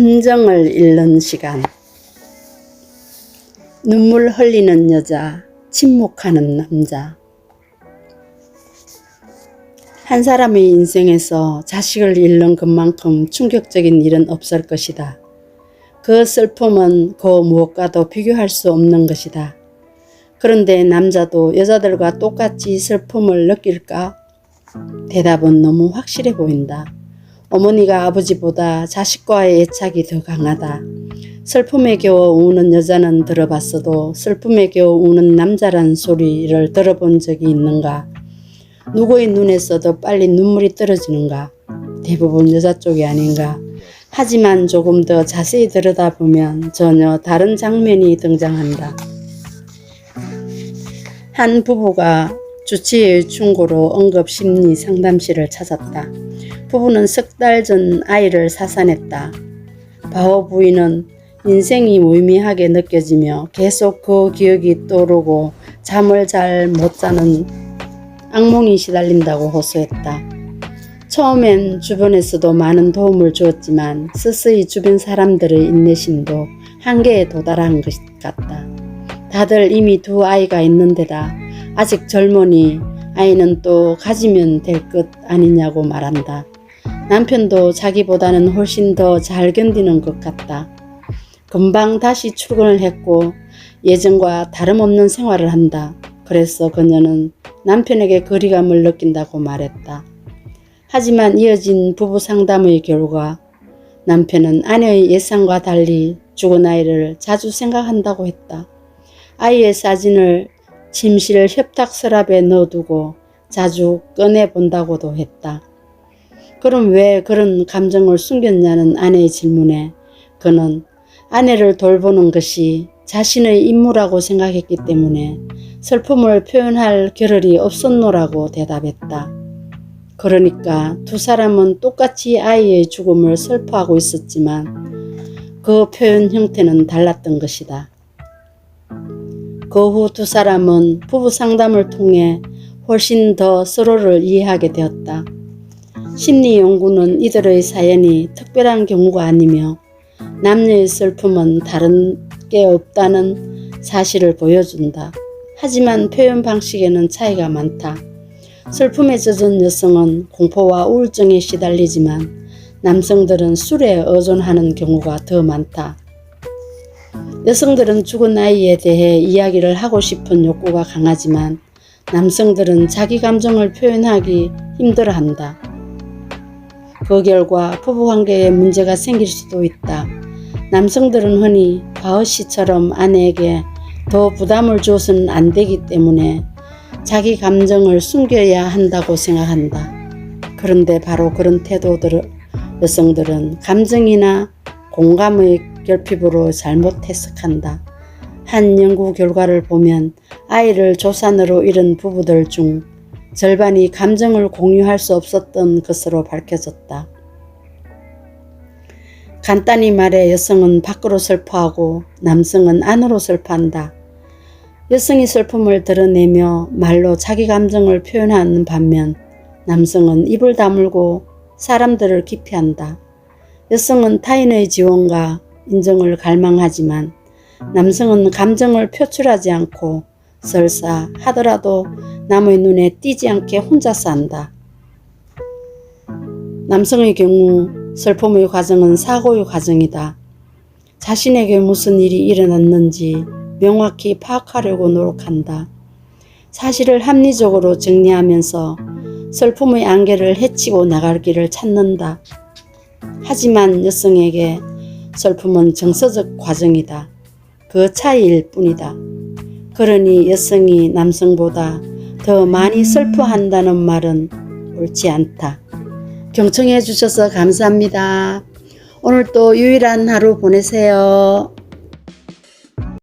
감정을 읽는 시간. 눈물 흘리는 여자, 침묵하는 남자. 한 사람의 인생에서 자식을 잃는 것만큼 충격적인 일은 없을 것이다. 그 슬픔은 그 무엇과도 비교할 수 없는 것이다. 그런데 남자도 여자들과 똑같이 슬픔을 느낄까? 대답은 너무 확실해 보인다. 어머니가 아버지보다 자식과의 애착이 더 강하다. 슬픔에 겨워 우는 여자는 들어봤어도 슬픔에 겨워 우는 남자란 소리를 들어본 적이 있는가? 누구의 눈에서도 빨리 눈물이 떨어지는가? 대부분 여자 쪽이 아닌가? 하지만 조금 더 자세히 들여다보면 전혀 다른 장면이 등장한다. 한 부부가 주치의의 충고로 응급심리상담실을 찾았다. 부부는 석 달 전 아이를 사산했다. 바오 부인은 인생이 무의미하게 느껴지며 계속 그 기억이 떠오르고 잠을 잘 못 자는 악몽이 시달린다고 호소했다. 처음엔 주변에서도 많은 도움을 주었지만 서서히 주변 사람들의 인내심도 한계에 도달한 것 같다. 다들 이미 두 아이가 있는데다 아직 젊으니 아이는 또 가지면 될 것 아니냐고 말한다. 남편도 자기보다는 훨씬 더 잘 견디는 것 같다. 금방 다시 출근을 했고 예전과 다름없는 생활을 한다. 그래서 그녀는 남편에게 거리감을 느낀다고 말했다. 하지만 이어진 부부 상담의 결과 남편은 아내의 예상과 달리 죽은 아이를 자주 생각한다고 했다. 아이의 사진을 침실 협탁 서랍에 넣어두고 자주 꺼내본다고도 했다. 그럼 왜 그런 감정을 숨겼냐는 아내의 질문에 그는 아내를 돌보는 것이 자신의 임무라고 생각했기 때문에 슬픔을 표현할 겨를이 없었노라고 대답했다. 그러니까 두 사람은 똑같이 아이의 죽음을 슬퍼하고 있었지만 그 표현 형태는 달랐던 것이다. 그 후 두 사람은 부부 상담을 통해 훨씬 더 서로를 이해하게 되었다. 심리연구는 이들의 사연이 특별한 경우가 아니며 남녀의 슬픔은 다른 게 없다는 사실을 보여준다. 하지만 표현 방식에는 차이가 많다. 슬픔에 젖은 여성은 공포와 우울증에 시달리지만 남성들은 술에 의존하는 경우가 더 많다. 여성들은 죽은 아이에 대해 이야기를 하고 싶은 욕구가 강하지만 남성들은 자기 감정을 표현하기 힘들어한다. 그 결과 부부관계에 문제가 생길 수도 있다. 남성들은 흔히 바흐 씨처럼 아내에게 더 부담을 줘서는 안 되기 때문에 자기 감정을 숨겨야 한다고 생각한다. 그런데 바로 그런 태도들 여성들은 감정이나 공감의 결핍으로 잘못 해석한다. 한 연구 결과를 보면 아이를 조산으로 잃은 부부들 중 절반이 감정을 공유할 수 없었던 것으로 밝혀졌다. 간단히 말해 여성은 밖으로 슬퍼하고 남성은 안으로 슬퍼한다. 여성이 슬픔을 드러내며 말로 자기 감정을 표현하는 반면 남성은 입을 다물고 사람들을 기피한다. 여성은 타인의 지원과 인정을 갈망하지만 남성은 감정을 표출하지 않고 설사 하더라도 남의 눈에 띄지 않게 혼자서 한다. 남성의 경우 슬픔의 과정은 사고의 과정이다. 자신에게 무슨 일이 일어났는지 명확히 파악하려고 노력한다. 사실을 합리적으로 정리하면서 슬픔의 안개를 헤치고 나갈 길을 찾는다. 하지만 여성에게 슬픔은 정서적 과정이다. 그 차이일 뿐이다. 그러니 여성이 남성보다 더 많이 슬퍼한다는 말은 옳지 않다. 경청해 주셔서 감사합니다. 오늘도 유일한 하루 보내세요.